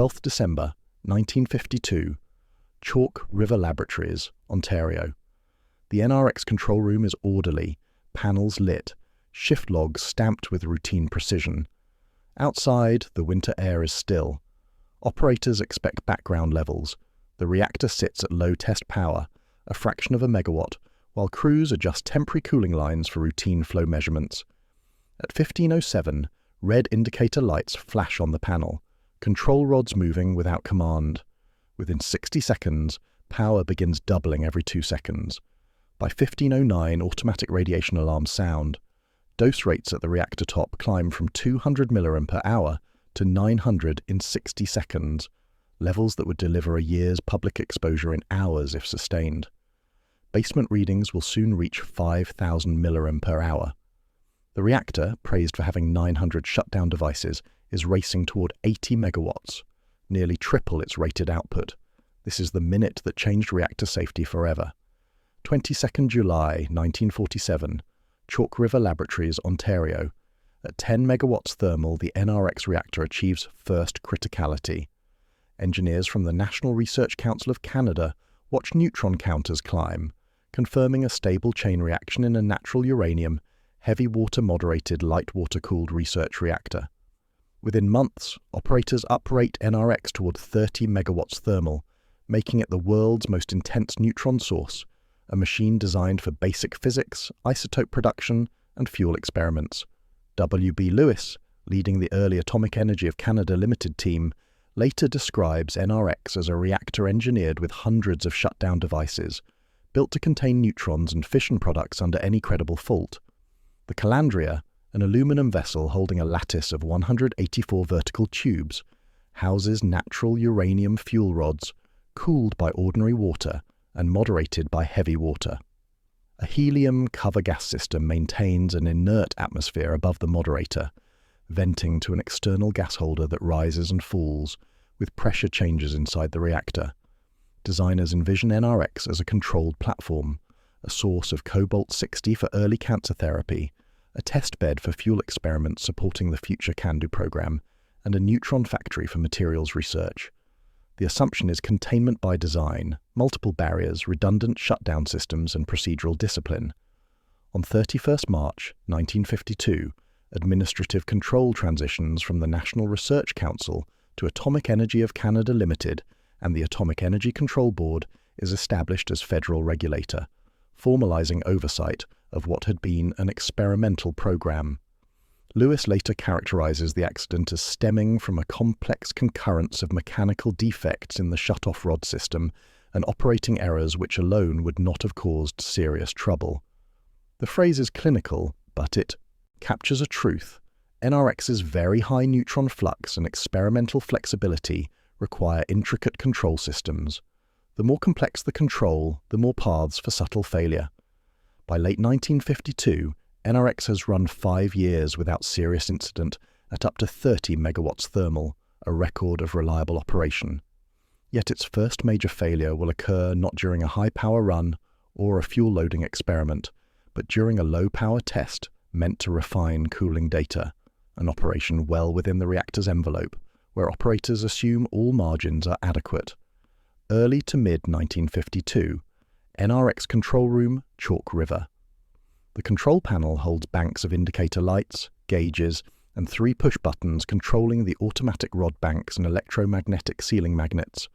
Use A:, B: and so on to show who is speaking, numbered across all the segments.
A: 12th December 1952, Chalk River Laboratories, Ontario. The NRX control room is orderly, panels lit, shift logs stamped with routine precision. Outside, the winter air is still. Operators expect background levels. The reactor sits at low test power, a fraction of a megawatt, while crews adjust temporary cooling lines for routine flow measurements. At 15:07, red indicator lights flash on the panel, control rods moving without command. Within 60 seconds, power begins doubling every 2 seconds. By 15:09, automatic radiation alarms sound. Dose rates at the reactor top climb from 200 mrem per hour to 900 in 60 seconds, levels that would deliver a year's public exposure in hours if sustained. Basement readings will soon reach 5,000 mrem per hour. The reactor, praised for having 900 shutdown devices, is racing toward 80 megawatts, nearly triple its rated output. This is the minute that changed reactor safety forever. 22nd July 1947, Chalk River Laboratories, Ontario. At 10 megawatts thermal, the NRX reactor achieves first criticality. Engineers from the National Research Council of Canada watch neutron counters climb, confirming a stable chain reaction in a natural uranium, heavy water-moderated, light water-cooled research reactor. Within months, operators uprate NRX toward 30 megawatts thermal, making it the world's most intense neutron source, a machine designed for basic physics, isotope production, and fuel experiments. W.B. Lewis, leading the early Atomic Energy of Canada Limited team, later describes NRX as a reactor engineered with hundreds of shutdown devices, built to contain neutrons and fission products under any credible fault. The Calandria, an aluminum vessel holding a lattice of 184 vertical tubes, houses natural uranium fuel rods, cooled by ordinary water and moderated by heavy water. A helium cover gas system maintains an inert atmosphere above the moderator, venting to an external gas holder that rises and falls, with pressure changes inside the reactor. Designers envision NRX as a controlled platform, a source of cobalt-60 for early cancer therapy, a test bed for fuel experiments supporting the future CANDU program, and a neutron factory for materials research. The assumption is containment by design, multiple barriers, redundant shutdown systems, and procedural discipline. On 31st March 1952, administrative control transitions from the National Research Council to Atomic Energy of Canada Limited, and the Atomic Energy Control Board is established as federal regulator, formalizing oversight of what had been an experimental program. Lewis later characterizes the accident as stemming from a complex concurrence of mechanical defects in the shut-off rod system and operating errors which alone would not have caused serious trouble. The phrase is clinical, but it captures a truth. NRX's very high neutron flux and experimental flexibility require intricate control systems. The more complex the control, the more paths for subtle failure. By late 1952, NRX has run 5 years without serious incident at up to 30 megawatts thermal, a record of reliable operation. Yet its first major failure will occur not during a high-power run or a fuel-loading experiment, but during a low-power test meant to refine cooling data, an operation well within the reactor's envelope, where operators assume all margins are adequate. Early to mid-1952, NRX control room, Chalk River. The control panel holds banks of indicator lights, gauges, and 3 push buttons controlling the automatic rod banks and electromagnetic sealing magnets.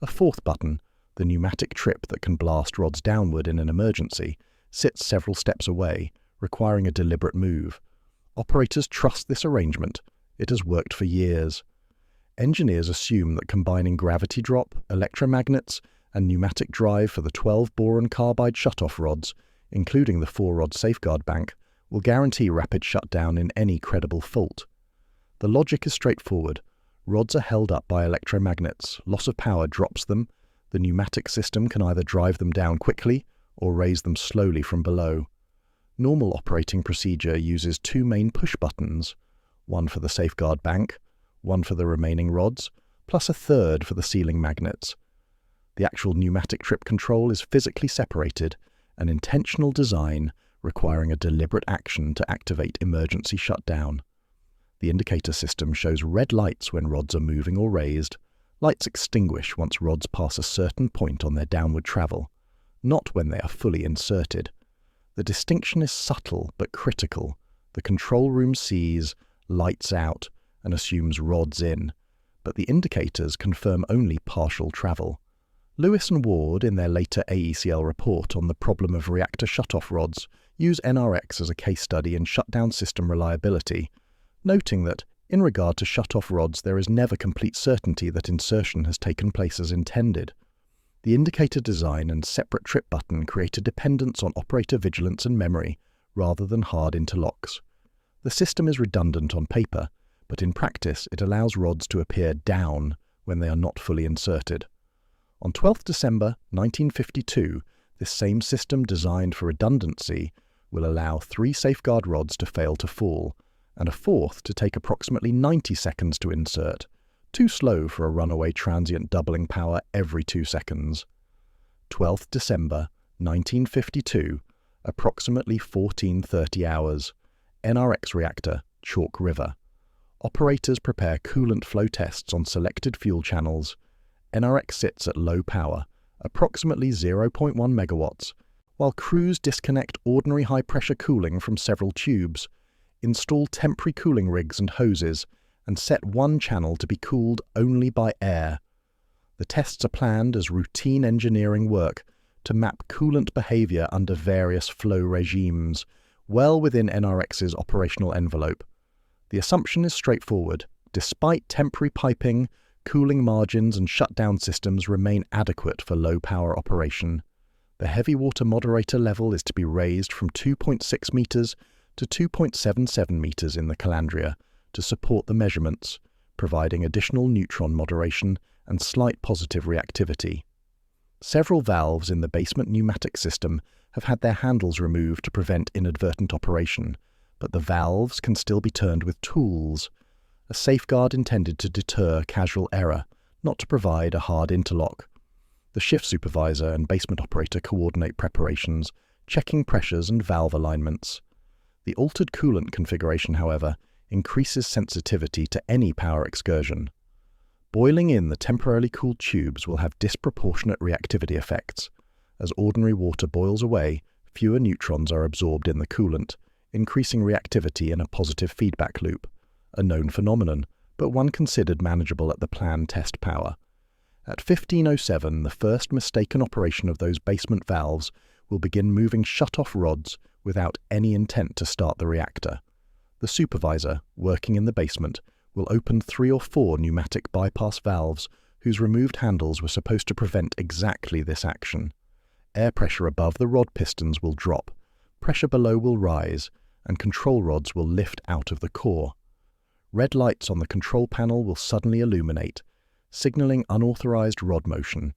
A: A 4th button, the pneumatic trip that can blast rods downward in an emergency, sits several steps away, requiring a deliberate move. Operators trust this arrangement. It has worked for years. Engineers assume that combining gravity drop, electromagnets, and pneumatic drive for the 12 boron carbide shutoff rods, including the 4-rod safeguard bank, will guarantee rapid shutdown in any credible fault. The logic is straightforward. Rods are held up by electromagnets, loss of power drops them, the pneumatic system can either drive them down quickly or raise them slowly from below. Normal operating procedure uses 2 main push buttons, one for the safeguard bank, one for the remaining rods, plus a 3rd for the sealing magnets. The actual pneumatic trip control is physically separated, an intentional design requiring a deliberate action to activate emergency shutdown. The indicator system shows red lights when rods are moving or raised. Lights extinguish once rods pass a certain point on their downward travel, not when they are fully inserted. The distinction is subtle but critical. The control room sees lights out and assumes rods in, but the indicators confirm only partial travel. Lewis and Ward, in their later AECL report on the problem of reactor shutoff rods, use NRX as a case study in shutdown system reliability, noting that, in regard to shutoff rods, there is never complete certainty that insertion has taken place as intended. The indicator design and separate trip button create a dependence on operator vigilance and memory, rather than hard interlocks. The system is redundant on paper, but in practice it allows rods to appear down when they are not fully inserted. On 12 December 1952, this same system designed for redundancy will allow 3 safeguard rods to fail to fall, and a 4th to take approximately 90 seconds to insert, too slow for a runaway transient doubling power every 2 seconds. 12th December 1952, approximately 14:30 hours, NRX reactor, Chalk River. Operators prepare coolant flow tests on selected fuel channels. NRX sits at low power, approximately 0.1 megawatts, while crews disconnect ordinary high-pressure cooling from several tubes, install temporary cooling rigs and hoses, and set one channel to be cooled only by air. The tests are planned as routine engineering work to map coolant behavior under various flow regimes, well within NRX's operational envelope. The assumption is straightforward. Despite temporary piping, cooling margins and shutdown systems remain adequate for low-power operation. The heavy water moderator level is to be raised from 2.6 meters to 2.77 meters in the calandria to support the measurements, providing additional neutron moderation and slight positive reactivity. Several valves in the basement pneumatic system have had their handles removed to prevent inadvertent operation, but the valves can still be turned with tools, a safeguard intended to deter casual error, not to provide a hard interlock. The shift supervisor and basement operator coordinate preparations, checking pressures and valve alignments. The altered coolant configuration, however, increases sensitivity to any power excursion. Boiling in the temporarily cooled tubes will have disproportionate reactivity effects. As ordinary water boils away, fewer neutrons are absorbed in the coolant, increasing reactivity in a positive feedback loop, a known phenomenon, but one considered manageable at the planned test power. At 15:07, the first mistaken operation of those basement valves will begin moving shut-off rods without any intent to start the reactor. The supervisor, working in the basement, will open 3 or 4 pneumatic bypass valves whose removed handles were supposed to prevent exactly this action. Air pressure above the rod pistons will drop, pressure below will rise, and control rods will lift out of the core. Red lights on the control panel will suddenly illuminate, signaling unauthorized rod motion.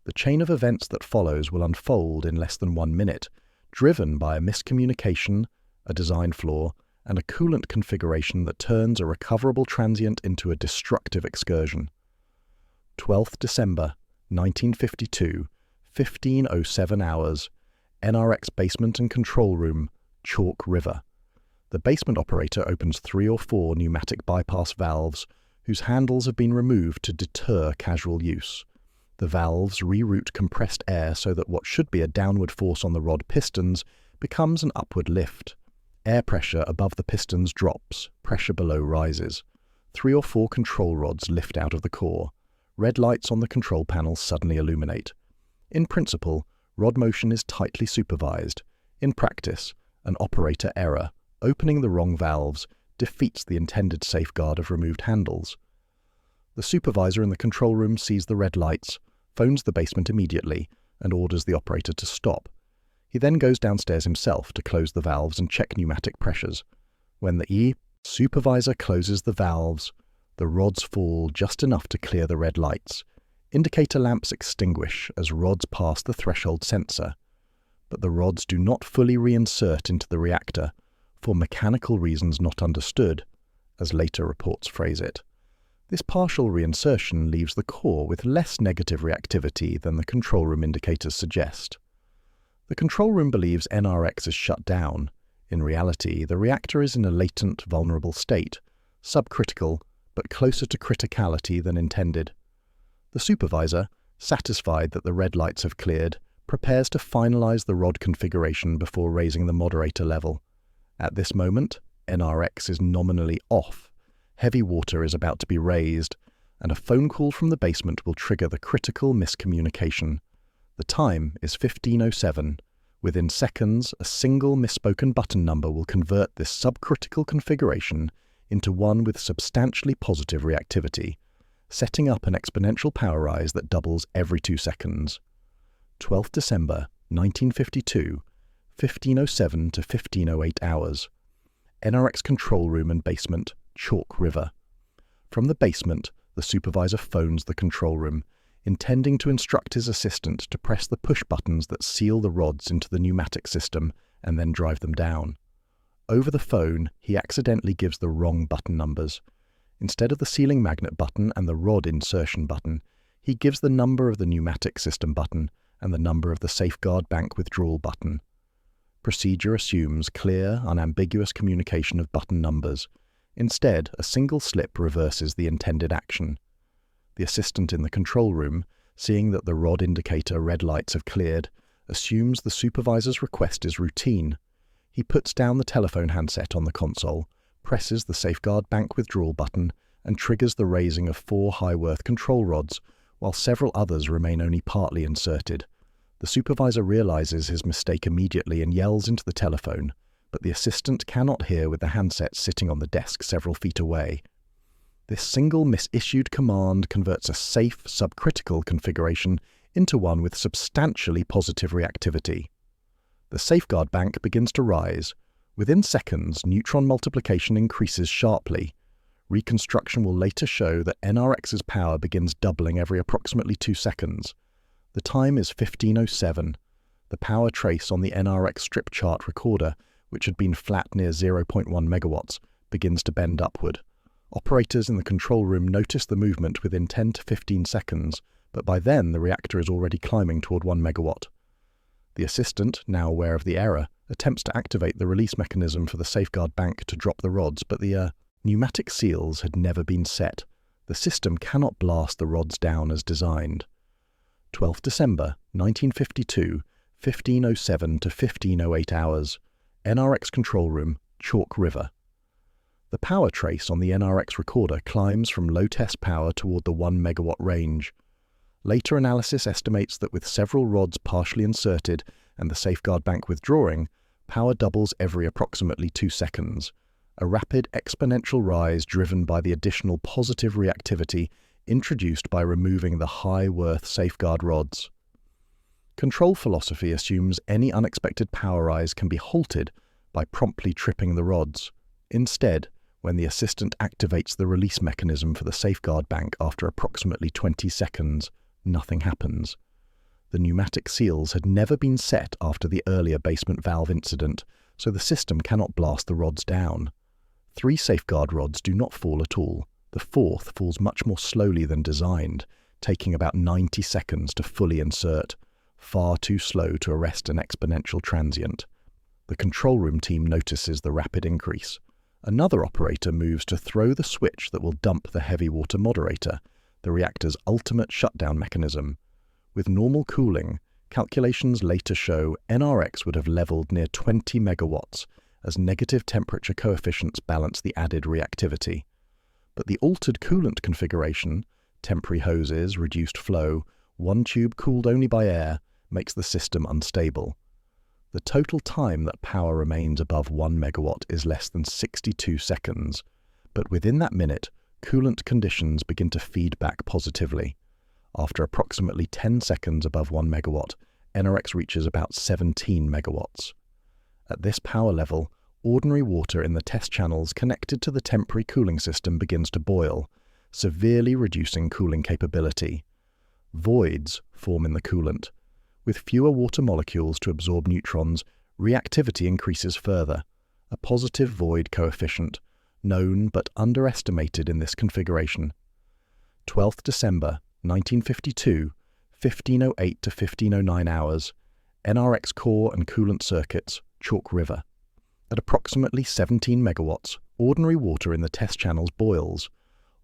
A: The chain of events that follows will unfold in less than 1 minute, driven by a miscommunication, a design flaw, and a coolant configuration that turns a recoverable transient into a destructive excursion. 12th December 1952, 15:07 hours, NRX basement and control room, Chalk River. The basement operator opens 3 or 4 pneumatic bypass valves whose handles have been removed to deter casual use. The valves reroute compressed air so that what should be a downward force on the rod pistons becomes an upward lift. Air pressure above the pistons drops, pressure below rises. 3 or 4 control rods lift out of the core. Red lights on the control panel suddenly illuminate. In principle, rod motion is tightly supervised. In practice, an operator error, opening the wrong valves, defeats the intended safeguard of removed handles. The supervisor in the control room sees the red lights, phones the basement immediately, and orders the operator to stop. He then goes downstairs himself to close the valves and check pneumatic pressures. When the supervisor closes the valves, the rods fall just enough to clear the red lights. Indicator lamps extinguish as rods pass the threshold sensor, but the rods do not fully reinsert into the reactor, for mechanical reasons not understood, as later reports phrase it. This partial reinsertion leaves the core with less negative reactivity than the control room indicators suggest. The control room believes NRX is shut down. In reality, the reactor is in a latent, vulnerable state. subcritical, but closer to criticality than intended. The supervisor, satisfied that the red lights have cleared, prepares to finalize the rod configuration before raising the moderator level. At this moment, NRX is nominally off, heavy water is about to be raised, and a phone call from the basement will trigger the critical miscommunication. The time is 15:07. Within seconds, a single misspoken button number will convert this subcritical configuration into one with substantially positive reactivity, setting up an exponential power rise that doubles every 2 seconds. 12th December 1952, 15:07 to 15:08 hours. NRX control room and basement, Chalk River. From the basement, the supervisor phones the control room, intending to instruct his assistant to press the push buttons that seal the rods into the pneumatic system and then drive them down. Over the phone, he accidentally gives the wrong button numbers. Instead of the sealing magnet button and the rod insertion button, he gives the number of the pneumatic system button and the number of the safeguard bank withdrawal button. Procedure assumes clear, unambiguous communication of button numbers. Instead, a single slip reverses the intended action. The assistant in the control room, seeing that the rod indicator red lights have cleared, assumes the supervisor's request is routine. He puts down the telephone handset on the console, presses the safeguard bank withdrawal button, and triggers the raising of 4 high-worth control rods, while several others remain only partly inserted. The supervisor realizes his mistake immediately and yells into the telephone, but the assistant cannot hear with the handset sitting on the desk several feet away. This single misissued command converts a safe, subcritical configuration into one with substantially positive reactivity. The safeguard bank begins to rise. Within seconds, neutron multiplication increases sharply. Reconstruction will later show that NRX's power begins doubling every approximately 2 seconds. The time is 15:07. The power trace on the NRX strip chart recorder, which had been flat near 0.1 megawatts, begins to bend upward. Operators in the control room notice the movement within 10 to 15 seconds, but by then the reactor is already climbing toward 1 megawatt. The assistant, now aware of the error, attempts to activate the release mechanism for the safeguard bank to drop the rods, but the pneumatic seals had never been set. The system cannot blast the rods down as designed. 12th December 1952, 15:07 to 15:08 hours. NRX control room, Chalk River. The power trace on the NRX recorder climbs from low test power toward the 1 megawatt range. Later analysis estimates that with several rods partially inserted and the safeguard bank withdrawing, power doubles every approximately 2 seconds, a rapid exponential rise driven by the additional positive reactivity introduced by removing the high-worth safeguard rods. Control philosophy assumes any unexpected power rise can be halted by promptly tripping the rods. Instead, when the assistant activates the release mechanism for the safeguard bank after approximately 20 seconds, nothing happens. The pneumatic seals had never been set after the earlier basement valve incident, so the system cannot blast the rods down. 3 safeguard rods do not fall at all. The 4th falls much more slowly than designed, taking about 90 seconds to fully insert, far too slow to arrest an exponential transient. The control room team notices the rapid increase. Another operator moves to throw the switch that will dump the heavy water moderator, the reactor's ultimate shutdown mechanism. With normal cooling, calculations later show NRX would have leveled near 20 megawatts as negative temperature coefficients balance the added reactivity. But the altered coolant configuration, temporary hoses, reduced flow, one tube cooled only by air, makes the system unstable. The total time that power remains above 1 megawatt is less than 62 seconds, but within that minute, coolant conditions begin to feed back positively. After approximately 10 seconds above 1 megawatt, NRX reaches about 17 megawatts. At this power level, ordinary water in the test channels connected to the temporary cooling system begins to boil, severely reducing cooling capability. Voids form in the coolant. With fewer water molecules to absorb neutrons, reactivity increases further, a positive void coefficient, known but underestimated in this configuration. 12th December 1952, 15:08 to 15:09 hours, NRX core and coolant circuits, Chalk River. At approximately 17 megawatts, ordinary water in the test channels boils.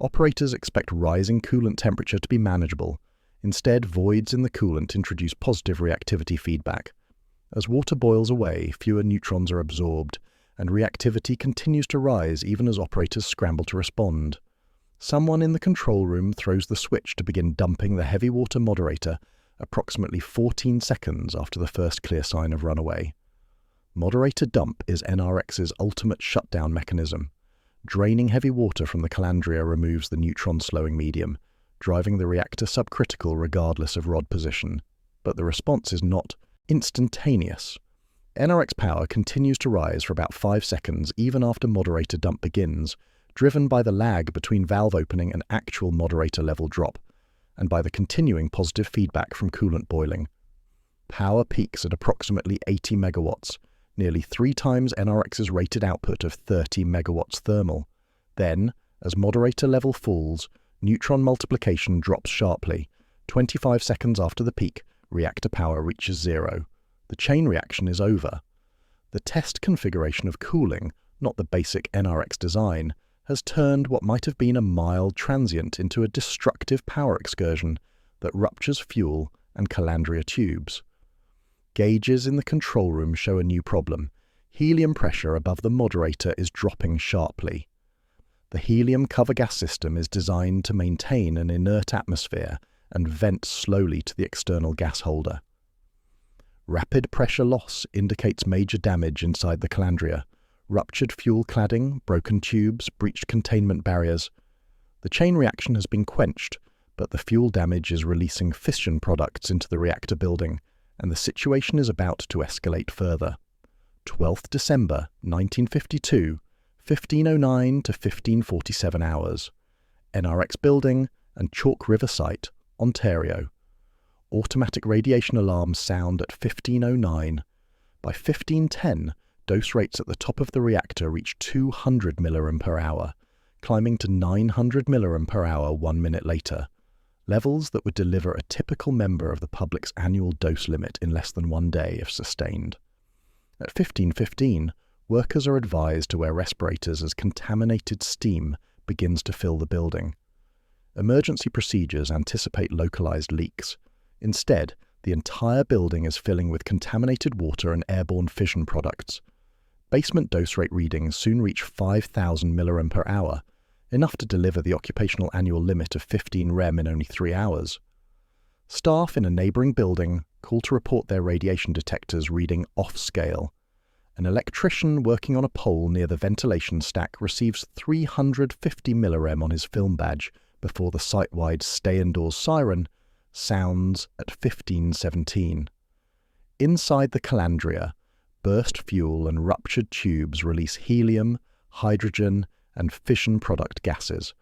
A: Operators expect rising coolant temperature to be manageable. Instead, voids in the coolant introduce positive reactivity feedback. As water boils away, fewer neutrons are absorbed, and reactivity continues to rise even as operators scramble to respond. Someone in the control room throws the switch to begin dumping the heavy water moderator approximately 14 seconds after the first clear sign of runaway. Moderator dump is NRX's ultimate shutdown mechanism. Draining heavy water from the calandria removes the neutron-slowing medium, driving the reactor subcritical regardless of rod position. But the response is not instantaneous. NRX power continues to rise for about 5 seconds even after moderator dump begins, driven by the lag between valve opening and actual moderator level drop, and by the continuing positive feedback from coolant boiling. Power peaks at approximately 80 megawatts, nearly 3 times NRX's rated output of 30 megawatts thermal. Then, as moderator level falls, neutron multiplication drops sharply. 25 seconds after the peak, reactor power reaches zero. The chain reaction is over. The test configuration of cooling, not the basic NRX design, has turned what might have been a mild transient into a destructive power excursion that ruptures fuel and calandria tubes. Gauges in the control room show a new problem. Helium pressure above the moderator is dropping sharply. The helium cover gas system is designed to maintain an inert atmosphere and vent slowly to the external gas holder. Rapid pressure loss indicates major damage inside the calandria. Ruptured fuel cladding, broken tubes, breached containment barriers. The chain reaction has been quenched, but the fuel damage is releasing fission products into the reactor building, and the situation is about to escalate further. 12th December 1952, 1509 to 1547 hours. NRX building and Chalk River site, Ontario. Automatic radiation alarms sound at 1509. By 1510, dose rates at the top of the reactor reach 200 mrem per hour, climbing to 900 mrem per hour 1 minute later, levels that would deliver a typical member of the public's annual dose limit in less than 1 day if sustained. At 1515, workers are advised to wear respirators as contaminated steam begins to fill the building. Emergency procedures anticipate localized leaks. Instead, the entire building is filling with contaminated water and airborne fission products. Basement dose rate readings soon reach 5,000 mrem per hour, enough to deliver the occupational annual limit of 15 rem in only 3 hours. Staff in a neighboring building call to report their radiation detectors reading off-scale. An electrician working on a pole near the ventilation stack receives 350 mrem on his film badge before the site-wide stay indoors siren sounds at 1517. Inside the calandria, burst fuel and ruptured tubes release helium, hydrogen, and fission product gases.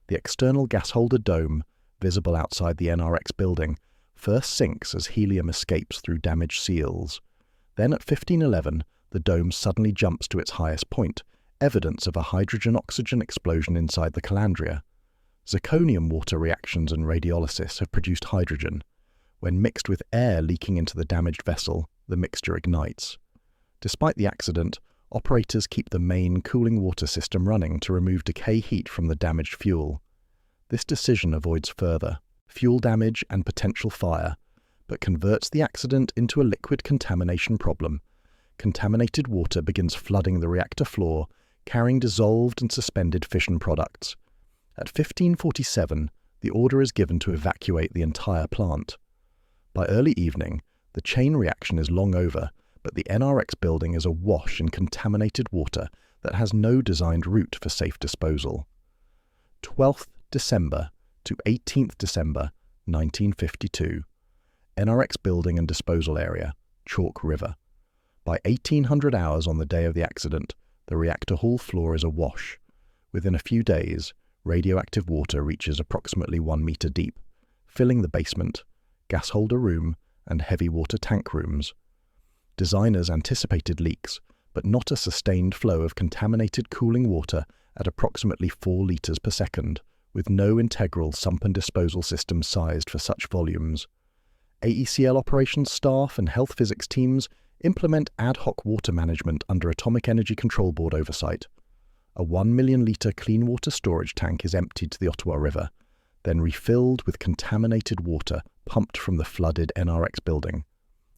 A: The external gas holder dome, visible outside the NRX building, first sinks as helium escapes through damaged seals. Then at 1511, the dome suddenly jumps to its highest point, evidence of a hydrogen-oxygen explosion inside the calandria. Zirconium water reactions and radiolysis have produced hydrogen. When mixed with air leaking into the damaged vessel, the mixture ignites. Despite the accident, operators keep the main cooling water system running to remove decay heat from the damaged fuel. This decision avoids further fuel damage and potential fire, but converts the accident into a liquid contamination problem. Contaminated water begins flooding the reactor floor, carrying dissolved and suspended fission products. At 1547, the order is given to evacuate the entire plant. By early evening, the chain reaction is long over, but the NRX building is awash in contaminated water that has no designed route for safe disposal. 12th December to 18th December 1952. NRX building and disposal area, Chalk River. By 1800 hours on the day of the accident, the reactor hall floor is awash. Within a few days, radioactive water reaches approximately 1 meter deep, filling the basement, gas holder room, and heavy water tank rooms. Designers anticipated leaks, but not a sustained flow of contaminated cooling water at approximately 4 liters per second, with no integral sump and disposal system sized for such volumes. AECL operations staff and health physics teams implement ad hoc water management under Atomic Energy Control Board oversight. A 1 million litre clean water storage tank is emptied to the Ottawa River, then refilled with contaminated water pumped from the flooded NRX building.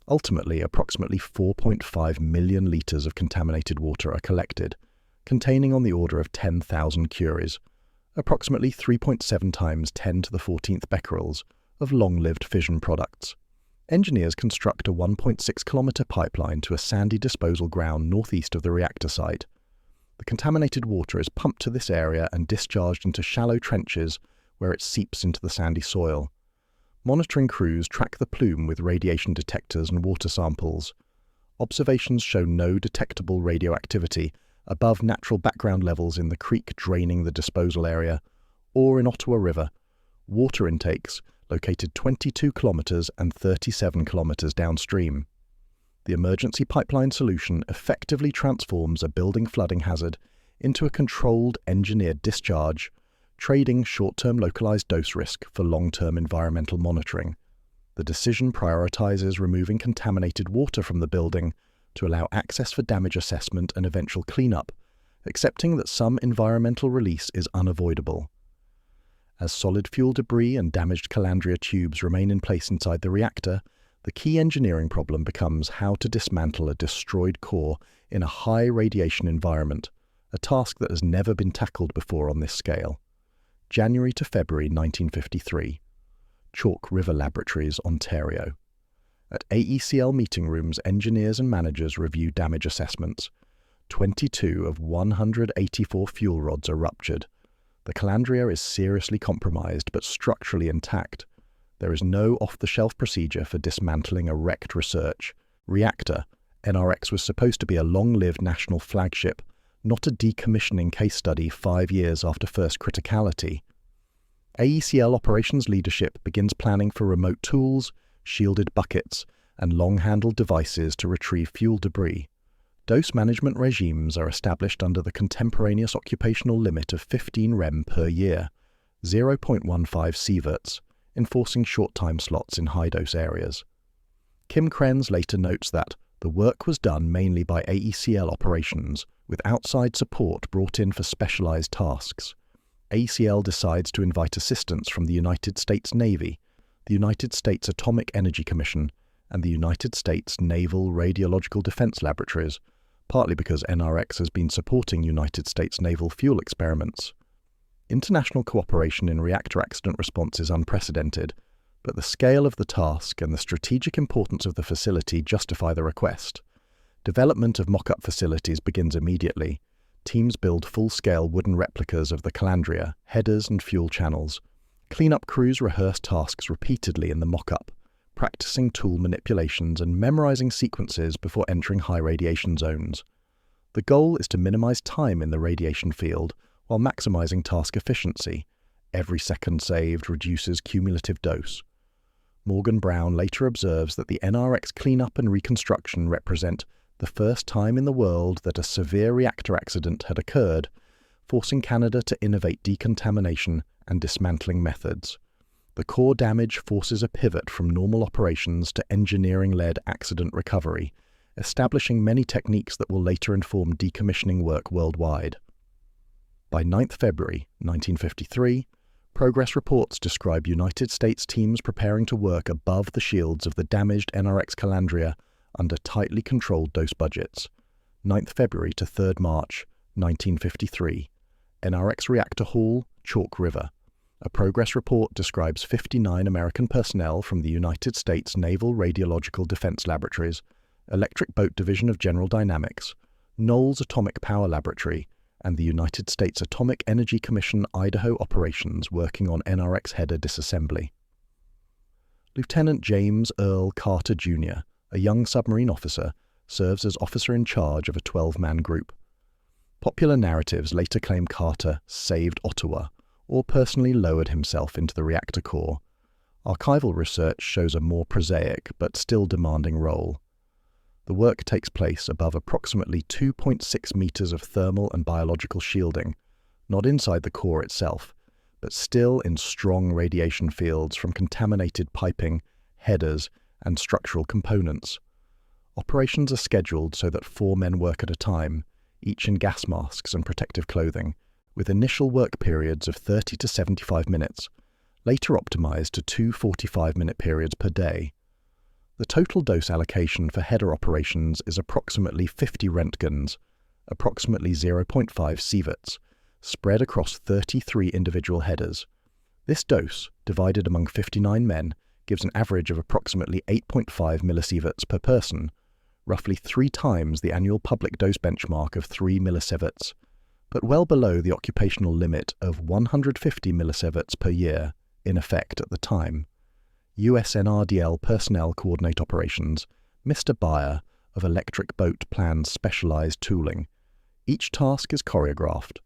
A: Ultimately, approximately 4.5 million litres of contaminated water are collected, containing on the order of 10,000 curies, approximately 3.7 times 10 to the 14th becquerels of long-lived fission products. Engineers construct a 1.6-kilometre pipeline to a sandy disposal ground northeast of the reactor site. The contaminated water is pumped to this area and discharged into shallow trenches where it seeps into the sandy soil. Monitoring crews track the plume with radiation detectors and water samples. Observations show no detectable radioactivity above natural background levels in the creek draining the disposal area, or in Ottawa River, water intakes located 22 kilometres and 37 kilometres downstream. The emergency pipeline solution effectively transforms a building flooding hazard into a controlled, engineered discharge, trading short-term localized dose risk for long-term environmental monitoring. The decision prioritizes removing contaminated water from the building to allow access for damage assessment and eventual cleanup, accepting that some environmental release is unavoidable. As solid fuel debris and damaged calandria tubes remain in place inside the reactor, the key engineering problem becomes how to dismantle a destroyed core in a high radiation environment, a task that has never been tackled before on this scale. January to February 1953. Chalk River Laboratories, Ontario. At AECL meeting rooms, engineers and managers review damage assessments. 22 of 184 fuel rods are ruptured. The calandria is seriously compromised but structurally intact. There is no off-the-shelf procedure for dismantling a wrecked research. Reactor, NRX was supposed to be a long-lived national flagship, not a decommissioning case study 5 years after first criticality. AECL operations leadership begins planning for remote tools, shielded buckets, and long-handled devices to retrieve fuel debris. Dose management regimes are established under the contemporaneous occupational limit of 15 rem per year, 0.15 sieverts, enforcing short time slots in high-dose areas. Kim Krenz later notes that the work was done mainly by AECL operations, with outside support brought in for specialized tasks. AECL decides to invite assistance from the United States Navy, the United States Atomic Energy Commission, and the United States Naval Radiological Defense Laboratories, partly because NRX has been supporting United States naval fuel experiments. International cooperation in reactor accident response is unprecedented, but the scale of the task and the strategic importance of the facility justify the request. Development of mock-up facilities begins immediately. Teams build full-scale wooden replicas of the calandria, headers and fuel channels. Cleanup crews rehearse tasks repeatedly in the mock-up, practicing tool manipulations and memorizing sequences before entering high radiation zones. The goal is to minimize time in the radiation field while maximizing task efficiency. Every second saved reduces cumulative dose. Morgan Brown later observes that the NRX cleanup and reconstruction represent the first time in the world that a severe reactor accident had occurred, forcing Canada to innovate decontamination and dismantling methods. The core damage forces a pivot from normal operations to engineering-led accident recovery, establishing many techniques that will later inform decommissioning work worldwide. By 9th February 1953, progress reports describe United States teams preparing to work above the shields of the damaged NRX calandria under tightly controlled dose budgets. 9th February to 3rd March 1953, NRX Reactor Hall, Chalk River. A progress report describes 59 American personnel from the United States Naval Radiological Defense Laboratories, Electric Boat Division of General Dynamics, Knowles Atomic Power Laboratory, and the United States Atomic Energy Commission Idaho operations working on NRX header disassembly. Lieutenant James Earl Carter, Jr., a young submarine officer, serves as officer in charge of a 12-man group. Popular narratives later claim Carter saved Ottawa, or personally lowered himself into the reactor core. Archival research shows a more prosaic but still demanding role. The work takes place above approximately 2.6 meters of thermal and biological shielding, not inside the core itself, but still in strong radiation fields from contaminated piping, headers, and structural components. Operations are scheduled so that 4 men work at a time, each in gas masks and protective clothing, with initial work periods of 30 to 75 minutes, later optimized to 2 45-minute periods per day. The total dose allocation for header operations is approximately 50 Röntgens, approximately 0.5 sieverts, spread across 33 individual headers. This dose, divided among 59 men, gives an average of approximately 8.5 millisieverts per person, roughly 3 times the annual public dose benchmark of 3 millisieverts, but well below the occupational limit of 150 millisieverts per year, in effect at the time. USNRDL personnel coordinate operations, Mr. Bayer of Electric Boat plans specialized tooling. Each task is choreographed.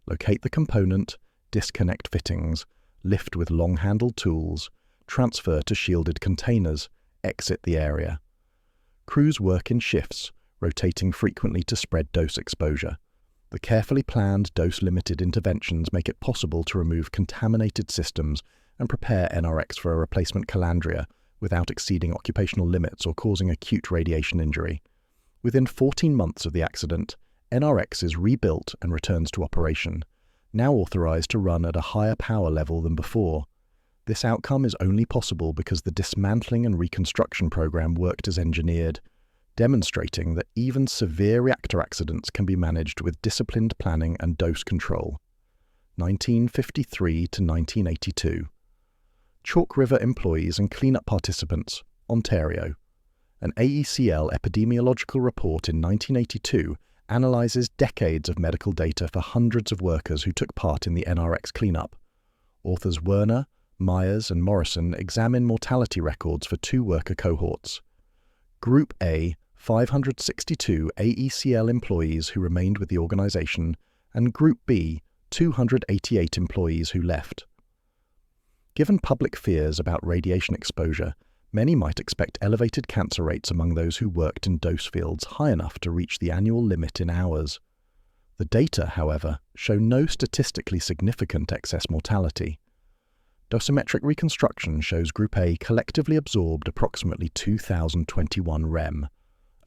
A: Locate the component, disconnect fittings, lift with long-handled tools, transfer to shielded containers, exit the area. Crews work in shifts, rotating frequently to spread dose exposure. The carefully planned dose-limited interventions make it possible to remove contaminated systems and prepare NRX for a replacement calandria without exceeding occupational limits or causing acute radiation injury. Within 14 months of the accident, NRX is rebuilt and returns to operation, now authorized to run at a higher power level than before. This outcome is only possible because the dismantling and reconstruction program worked as engineered, demonstrating that even severe reactor accidents can be managed with disciplined planning and dose control. 1953 to 1982. Chalk River employees and cleanup participants, Ontario. An AECL epidemiological report in 1982 analyzes decades of medical data for hundreds of workers who took part in the NRX cleanup. Authors Werner, Myers and Morrison examine mortality records for 2 worker cohorts. Group A, 562 AECL employees who remained with the organization, and Group B, 288 employees who left. Given public fears about radiation exposure, many might expect elevated cancer rates among those who worked in dose fields high enough to reach the annual limit in hours. The data, however, show no statistically significant excess mortality. Dosimetric reconstruction shows Group A collectively absorbed approximately 2,021 rem,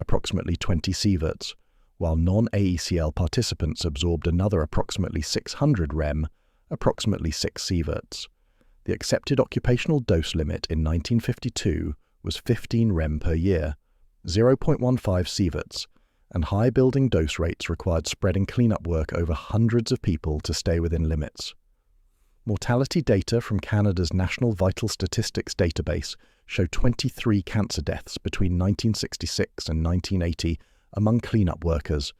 A: approximately 20 sieverts, while non-AECL participants absorbed another approximately 600 rem, approximately 6 sieverts. The accepted occupational dose limit in 1952 was 15 rem per year, 0.15 sieverts, and high building dose rates required spreading cleanup work over hundreds of people to stay within limits. Mortality data from Canada's National Vital Statistics database show 23 cancer deaths between 1966 and 1980 among cleanup workers,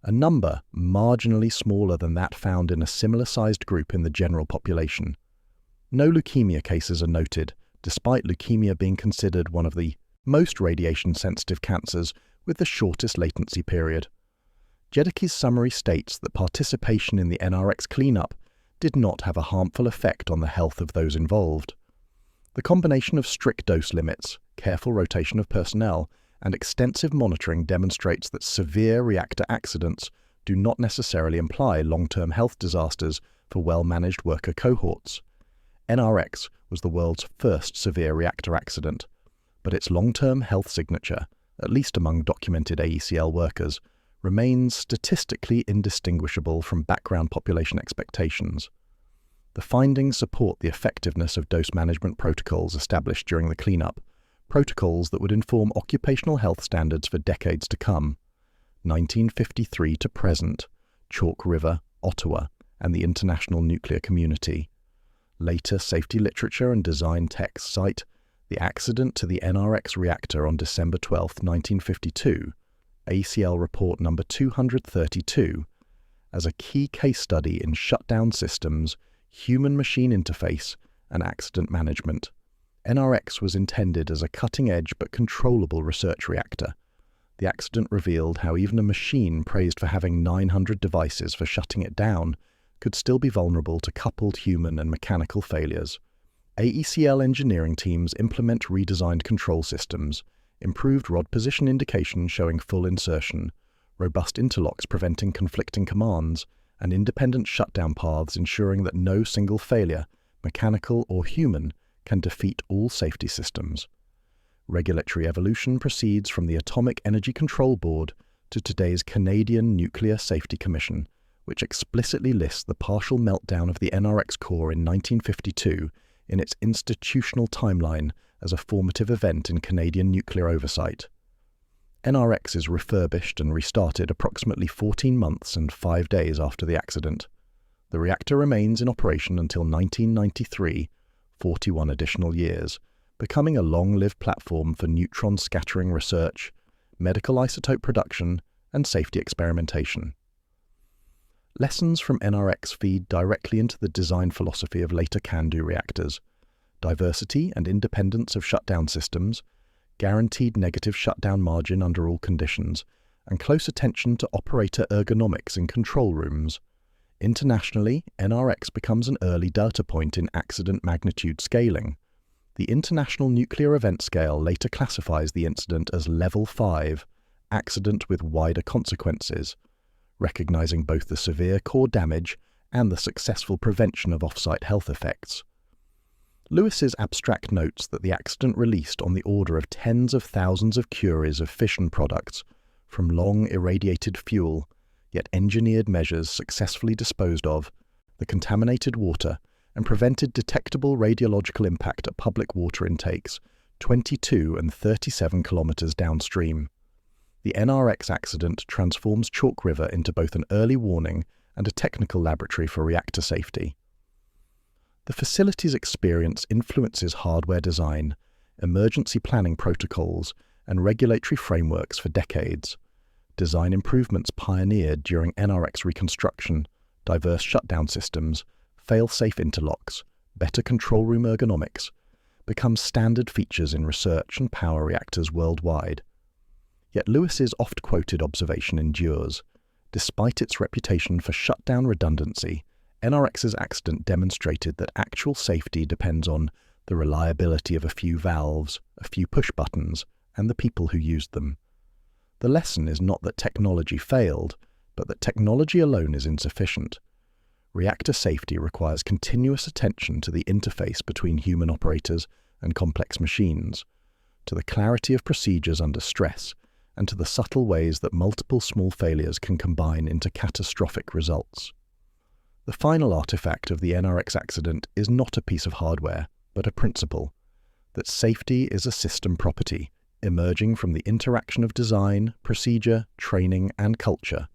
A: a number marginally smaller than that found in a similar-sized group in the general population. No leukemia cases are noted, despite leukemia being considered one of the most radiation-sensitive cancers with the shortest latency period. Jedicke's summary states that participation in the NRX cleanup did not have a harmful effect on the health of those involved. The combination of strict dose limits, careful rotation of personnel, and extensive monitoring demonstrates that severe reactor accidents do not necessarily imply long-term health disasters for well-managed worker cohorts. NRX was the world's first severe reactor accident, but its long-term health signature, at least among documented AECL workers, remains statistically indistinguishable from background population expectations. The findings support the effectiveness of dose management protocols established during the cleanup, protocols that would inform occupational health standards for decades to come. 1953 to present, Chalk River, Ottawa, and the international nuclear community. Later safety literature and design texts cite the accident to the NRX reactor on December 12, 1952, ACL report number 232, as a key case study in shutdown systems, human-machine interface, and accident management. NRX was intended as a cutting-edge but controllable research reactor. The accident revealed how even a machine praised for having 900 devices for shutting it down could still be vulnerable to coupled human and mechanical failures. AECL engineering teams implement redesigned control systems, improved rod position indication showing full insertion, robust interlocks preventing conflicting commands, and independent shutdown paths ensuring that no single failure, mechanical or human, can defeat all safety systems. Regulatory evolution proceeds from the Atomic Energy Control Board to today's Canadian Nuclear Safety Commission, which explicitly lists the partial meltdown of the NRX core in 1952 in its institutional timeline as a formative event in Canadian nuclear oversight. NRX is refurbished and restarted approximately 14 months and 5 days after the accident. The reactor remains in operation until 1993, 41 additional years, becoming a long-lived platform for neutron scattering research, medical isotope production, and safety experimentation. Lessons from NRX feed directly into the design philosophy of later CANDU reactors: diversity and independence of shutdown systems, guaranteed negative shutdown margin under all conditions, and close attention to operator ergonomics in control rooms. Internationally, NRX becomes an early data point in accident magnitude scaling. The International Nuclear Event Scale later classifies the incident as Level 5, accident with wider consequences, recognizing both the severe core damage and the successful prevention of off-site health effects. Lewis's abstract notes that the accident released on the order of tens of thousands of curies of fission products from long irradiated fuel, yet engineered measures successfully disposed of the contaminated water and prevented detectable radiological impact at public water intakes 22 and 37 kilometers downstream. The NRX accident transforms Chalk River into both an early warning and a technical laboratory for reactor safety. The facility's experience influences hardware design, emergency planning protocols, and regulatory frameworks for decades. Design improvements pioneered during NRX reconstruction, diverse shutdown systems, fail-safe interlocks, better control room ergonomics, become standard features in research and power reactors worldwide. Yet Lewis's oft-quoted observation endures. Despite its reputation for shutdown redundancy, NRX's accident demonstrated that actual safety depends on the reliability of a few valves, a few push buttons, and the people who used them. The lesson is not that technology failed, but that technology alone is insufficient. Reactor safety requires continuous attention to the interface between human operators and complex machines, to the clarity of procedures under stress, and to the subtle ways that multiple small failures can combine into catastrophic results. The final artifact of the NRX accident is not a piece of hardware, but a principle, that safety is a system property, emerging from the interaction of design, procedure, training, and culture.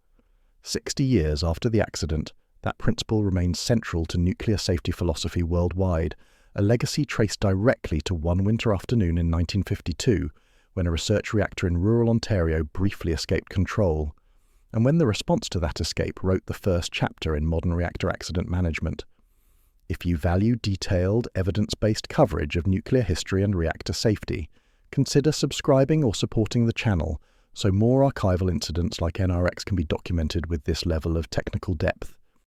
A: 60 years after the accident, that principle remains central to nuclear safety philosophy worldwide, a legacy traced directly to one winter afternoon in 1952, when a research reactor in rural Ontario briefly escaped control, and when the response to that escape wrote the first chapter in modern reactor accident management. If you value detailed, evidence-based coverage of nuclear history and reactor safety, consider subscribing or supporting the channel so more archival incidents like NRX can be documented with this level of technical depth.